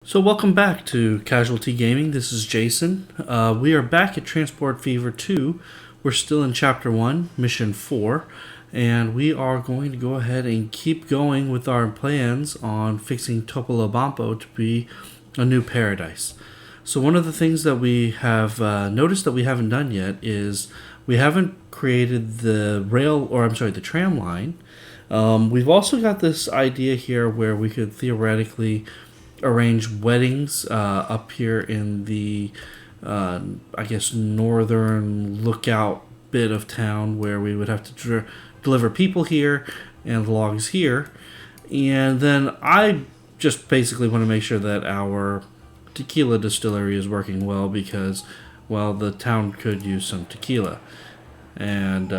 So welcome back to CasualT Gaming. This is Jason. We are back at Transport Fever 2. We're still in Chapter 1, Mission 4. And we are going to go ahead and keep going with our plans on fixing Topolobampo to be a new paradise. So one of the things that we have noticed that we haven't done yet is we haven't created the the tram line. We've also got this idea here where we could theoretically arrange weddings up here in the northern lookout bit of town, where we would have to deliver people here and logs here. And then I just basically want to make sure that our tequila distillery is working well, because, well, the town could use some tequila. And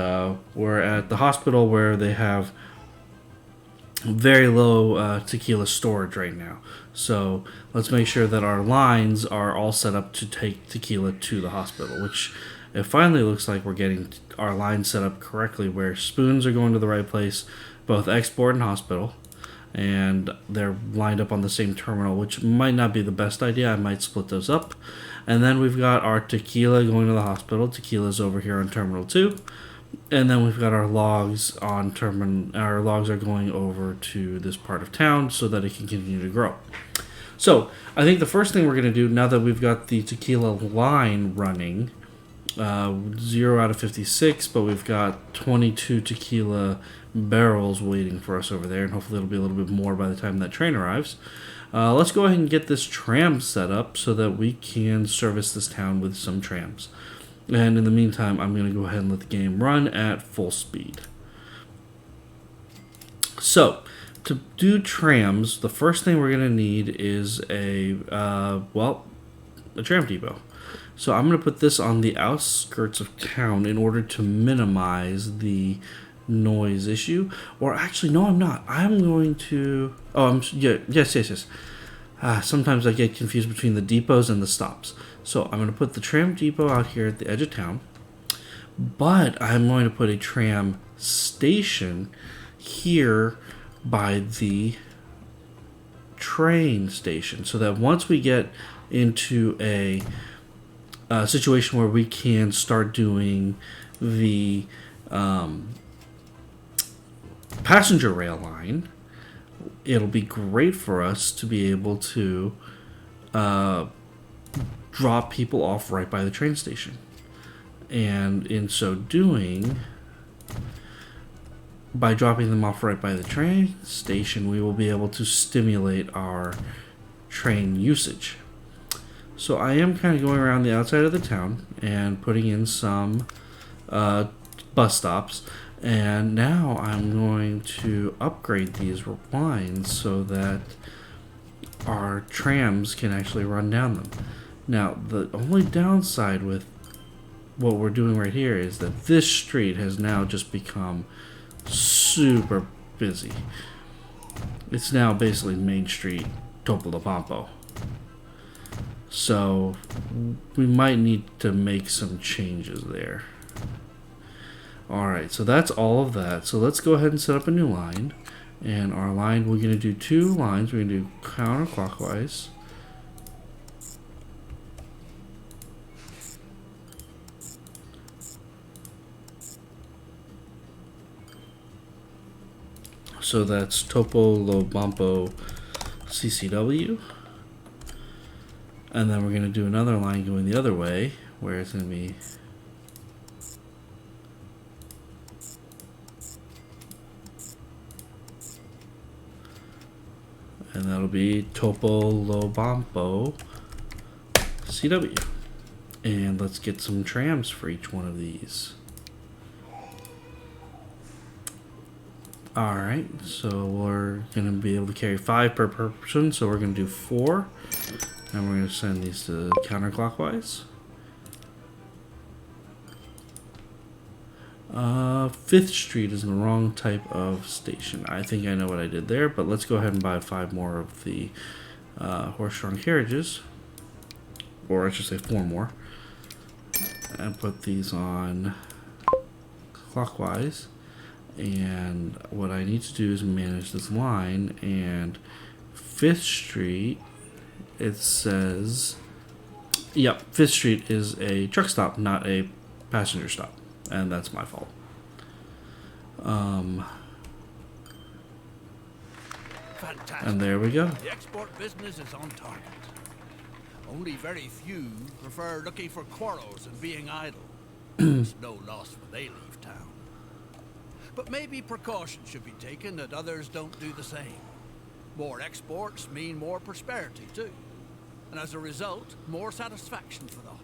we're at the hospital where they have very low tequila storage right now. So let's make sure that our lines are all set up to take tequila to the hospital, which it finally looks like we're getting our lines set up correctly, where spoons are going to the right place, both export and hospital, and they're lined up on the same terminal, which might not be the best idea. I might split those up. And then we've got our tequila going to the hospital. Tequila's over here on Terminal 2. And then we've got our logs on Our logs are going over to this part of town so that it can continue to grow. So I think the first thing we're going to do, now that we've got the tequila line running, 0 out of 56, but we've got 22 tequila barrels waiting for us over there, and hopefully it'll be a little bit more by the time that train arrives. Let's go ahead and get this tram set up so that we can service this town with some trams. And in the meantime, I'm going to go ahead and let the game run at full speed. So, to do trams, the first thing we're going to need is a tram depot. So I'm going to put this on the outskirts of town in order to minimize the noise issue. Or actually, no, I'm not. I'm going to... Yes. Sometimes I get confused between the depots and the stops. So I'm going to put the tram depot out here at the edge of town, but I'm going to put a tram station here by the train station, so that once we get into a situation where we can start doing the passenger rail line, it'll be great for us to be able to drop people off right by the train station. And in so doing, by dropping them off right by the train station, we will be able to stimulate our train usage. So I am kind of going around the outside of the town and putting in some bus stops. And now I'm going to upgrade these lines so that our trams can actually run down them. Now, the only downside with what we're doing right here is that this street has now just become super busy. It's now basically Main Street Topolobampo. So we might need to make some changes there. Alright, so that's all of that. So let's go ahead and set up a new line. And our line, we're going to do 2 lines. We're going to do counterclockwise. So that's Topolobampo CCW. And then we're going to do another line going the other way, where it's going to be and that'll be Topolobampo CW. And let's get some trams for each one of these. Alright, so we're going to be able to carry 5 per person, so we're going to do 4. And we're going to send these to counterclockwise. 5th Street is the wrong type of station. I think I know what I did there, but let's go ahead and buy 5 more of the horse-drawn carriages. Or I should say 4 more. And put these on clockwise. And what I need to do is manage this line, and 5th Street it says, yep, 5th Street is a truck stop, not a passenger stop. And that's my fault. Fantastic. And there we go. The export business is on target. Only very few prefer looking for quarrels and being idle. It's no loss when they leave town. But maybe precaution should be taken that others don't do the same. More exports mean more prosperity too. And as a result, more satisfaction for them.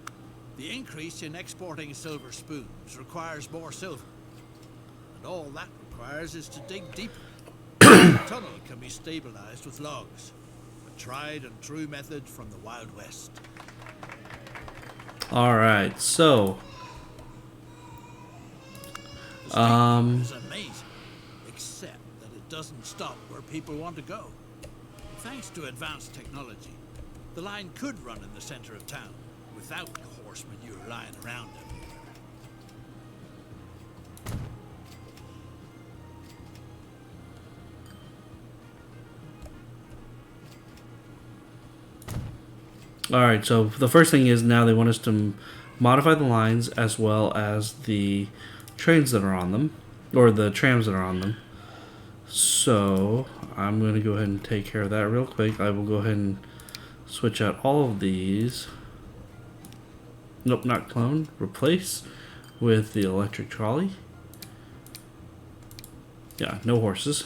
The increase in exporting silver spoons requires more silver. And all that requires is to dig deeper. The tunnel can be stabilized with logs. A tried and true method from the Wild West. Alright, so... The street is amazing, except that it doesn't stop where people want to go. Thanks to advanced technology, the line could run in the center of town without the horse manure lying around everywhere. Alright, so the first thing is now they want us to modify the lines as well as the trains that are on them, or the trams that are on them. So I'm going to go ahead and take care of that real quick. I will go ahead and switch out all of these. Nope, not clone. Replace with the electric trolley. Yeah, no horses.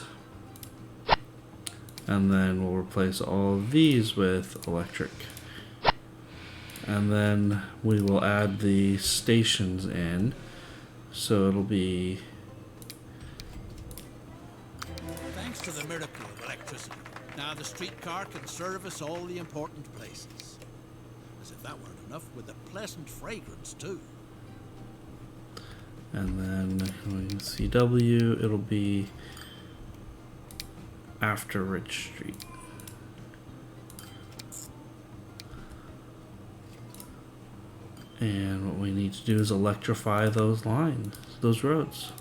And then we'll replace all of these with electric. And then we will add the stations in. So it'll be... Thanks to the miracle of electricity, now the streetcar can service all the important places. As if that weren't enough, with a pleasant fragrance too. And then going CW, it'll be after Ridge Street. And what we need to do is electrify those lines, those roads.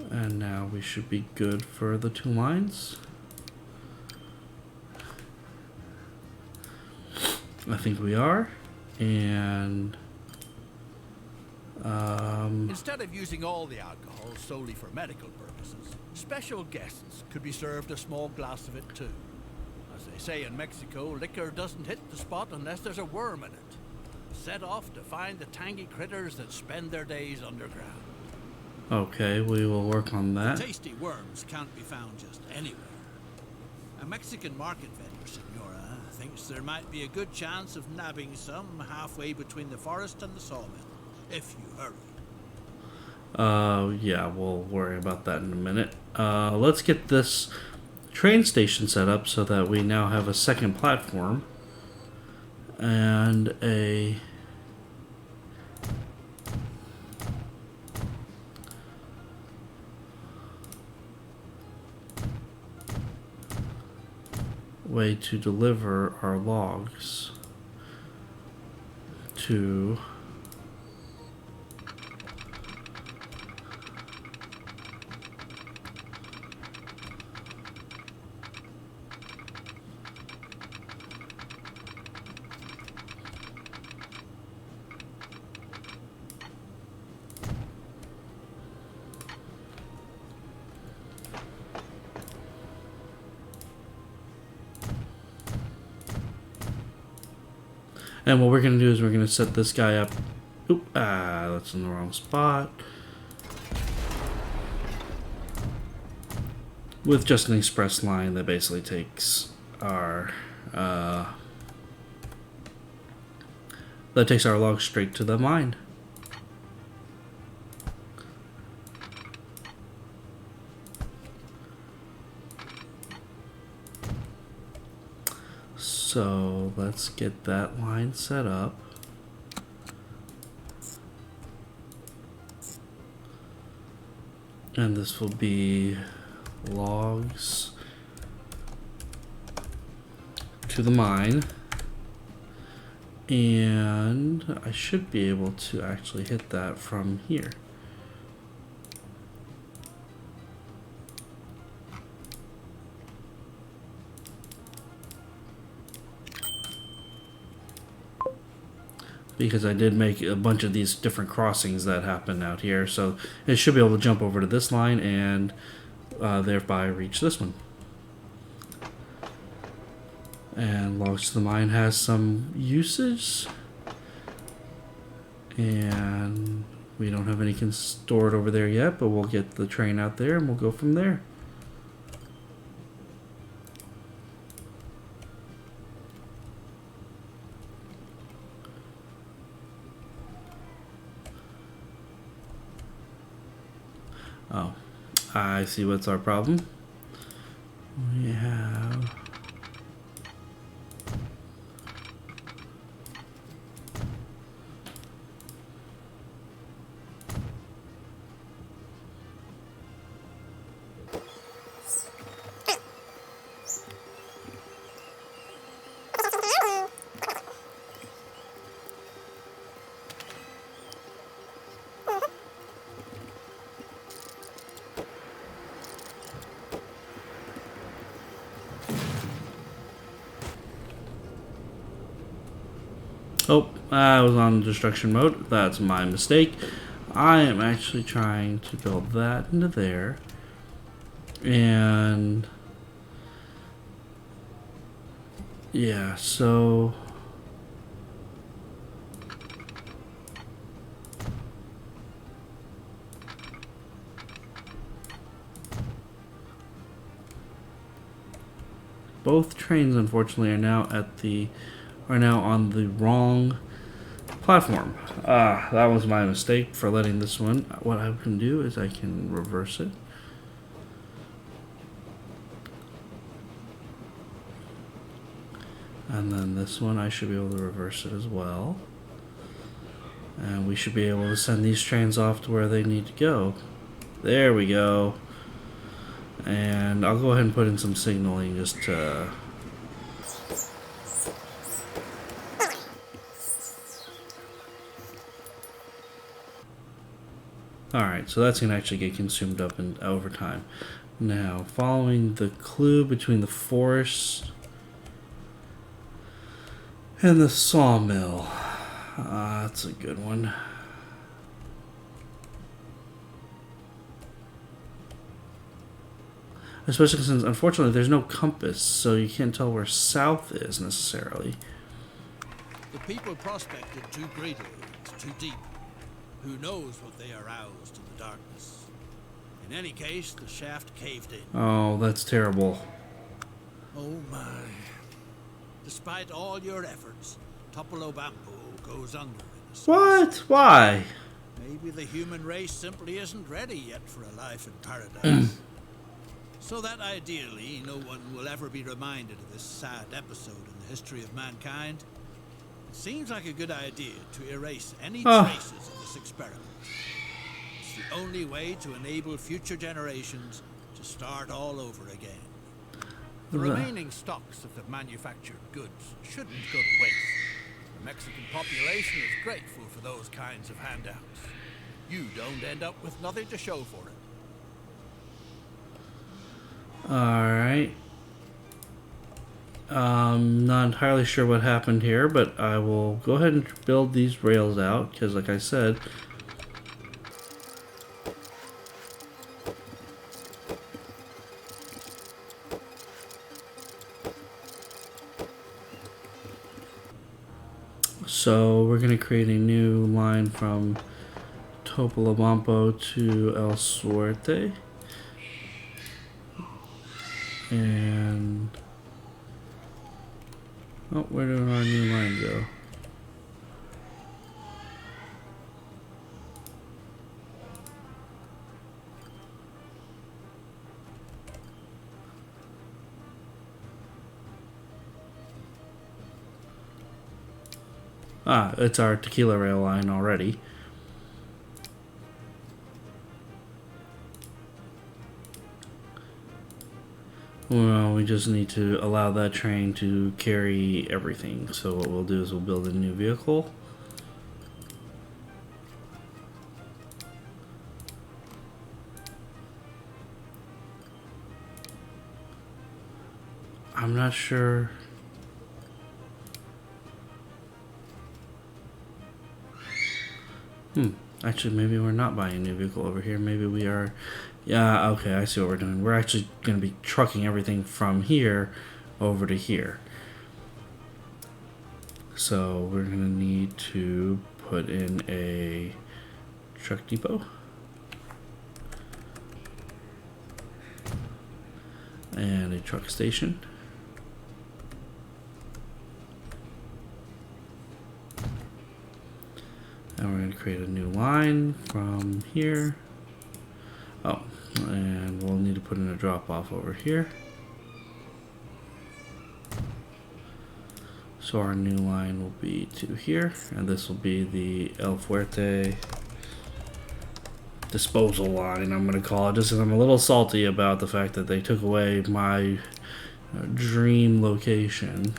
And now we should be good for the 2 lines. I think we are. And instead of using all the alcohol solely for medical purposes, special guests could be served a small glass of it too. As they say in Mexico, liquor doesn't hit the spot unless there's a worm in it. Set off to find the tangy critters that spend their days underground. okay, we will work on that. Tasty worms can't be found just anywhere. A Mexican market vendor, Senora, thinks there might be a good chance of nabbing some halfway between the forest and the sawmill, if you hurry. Yeah, we'll worry about that in a minute. Let's get this train station set up so that we now have a second platform and a way to deliver our logs to and what we're going to do is we're going to set this guy up. Oop, that's in the wrong spot. With just an express line that basically takes our logs straight to the mine. So let's get that line set up. And this will be logs to the mine. And I should be able to actually hit that from here. because I did make a bunch of these different crossings that happen out here. So it should be able to jump over to this line and thereby reach this one. And Logs to the Mine has some uses. And we don't have anything stored over there yet, but we'll get the train out there and we'll go from there. Oh, I see what's our problem. We have... Oh, I was on destruction mode. That's my mistake. I am actually trying to build that into there. And... yeah, so... both trains, unfortunately, are now on the wrong platform. That was my mistake for letting this one. What I can do is I can reverse it. And then this one I should be able to reverse it as well. And we should be able to send these trains off to where they need to go. There we go. And I'll go ahead and put in some signaling just to... Alright, so that's going to actually get consumed up over time. Now, following the clue between the forest and the sawmill. That's a good one. Especially since, unfortunately, there's no compass, so you can't tell where south is necessarily. The people prospected too greedily, too deep. Who knows what they aroused in the darkness? In any case, the shaft caved in. Oh, that's terrible. Oh my. Despite all your efforts, Topolobampo goes under in a sense. What? Why? Maybe the human race simply isn't ready yet for a life in paradise. So that ideally no one will ever be reminded of this sad episode in the history of mankind. It seems like a good idea to erase any traces of this experiment. It's the only way to enable future generations to start all over again. The remaining stocks of the manufactured goods shouldn't go to waste. The Mexican population is grateful for those kinds of handouts. You don't end up with nothing to show for it. Alright. Not entirely sure what happened here, but I will go ahead and build these rails out, because like I said... So we're going to create a new line from Topolobampo to El Suerte. And... oh, where did our new line go? Ah, it's our tequila rail line already. Well, we just need to allow that train to carry everything. So what we'll do is we'll build a new vehicle. I'm not sure. Actually, maybe we're not buying a new vehicle over here. Maybe we are. Yeah, okay, I see what we're doing. We're actually going to be trucking everything from here over to here. So we're going to need to put in a truck depot. And a truck station. And we're going to create a new line from here. Oh, and we'll need to put in a drop off over here. So our new line will be to here, and this will be the El Fuerte disposal line, I'm going to call it, just because I'm a little salty about the fact that they took away my dream location.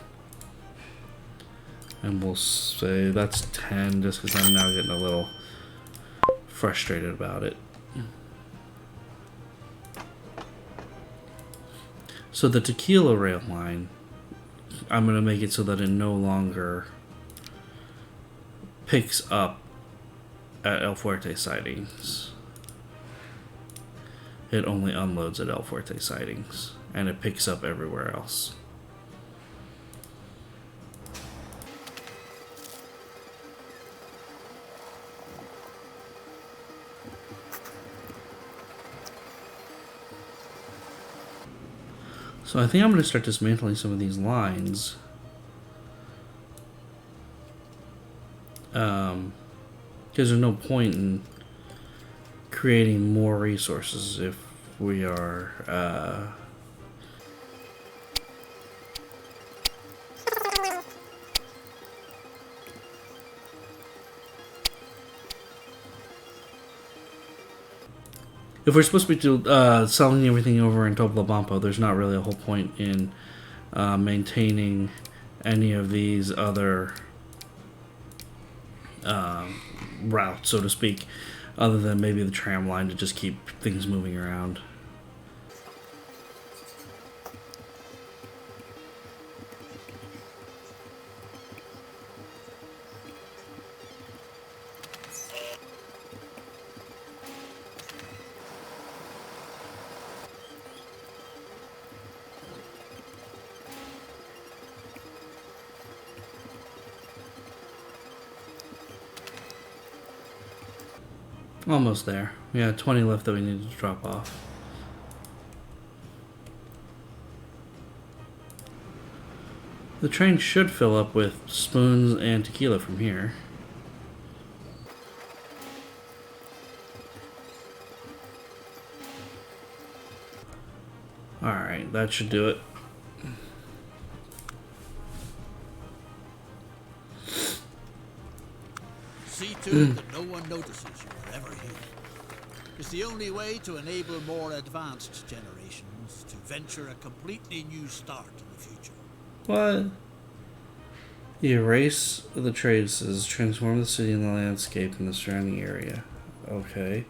And we'll say that's 10, just because I'm now getting a little frustrated about it. So the tequila rail line, I'm going to make it so that it no longer picks up at El Fuerte sightings. It only unloads at El Fuerte sightings, and it picks up everywhere else. So I think I'm going to start dismantling some of these lines. Because there's no point in creating more resources if we are if we're supposed to be selling everything over in Toplabampo, there's not really a whole point in maintaining any of these other routes, so to speak, other than maybe the tram line to just keep things moving around. Almost there. We got 20 left that we need to drop off. The train should fill up with spoons and tequila from here. Alright, that should do it. See to it that no one notices you are ever here. It's the only way to enable more advanced generations to venture a completely new start in the future. What? Erase the traces, transform the city and the landscape in the surrounding area. Okay.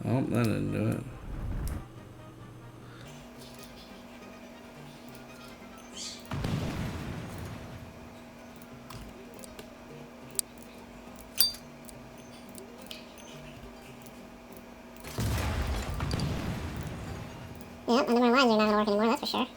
Oh, that didn't do it. Yep, and the more lines are not going to work anymore, that's for sure.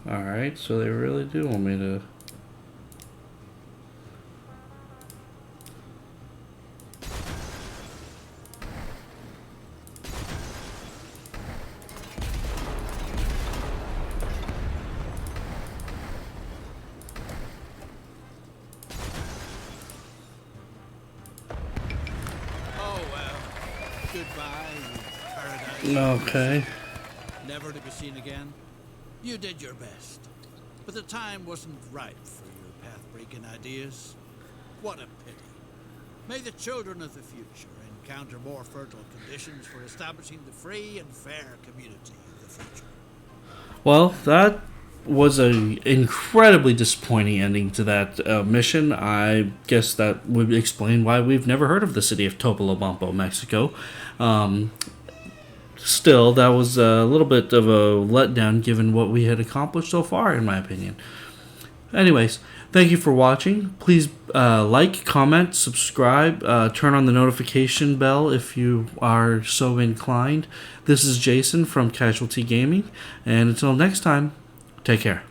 Alright, so they really do want me to... Oh well. Goodbye, paradise. Okay. Never to be seen again. You did your best. But the time wasn't ripe for your path-breaking ideas. What a pity. May the children of the future encounter more fertile conditions for establishing the free and fair community of the future. Well, that was an incredibly disappointing ending to that mission. I guess that would explain why we've never heard of the city of Topolobampo, Mexico. Still, that was a little bit of a letdown given what we had accomplished so far, in my opinion. Anyways, thank you for watching. Please like, comment, subscribe, turn on the notification bell if you are so inclined. This is Jason from CasualT Gaming, and until next time, take care.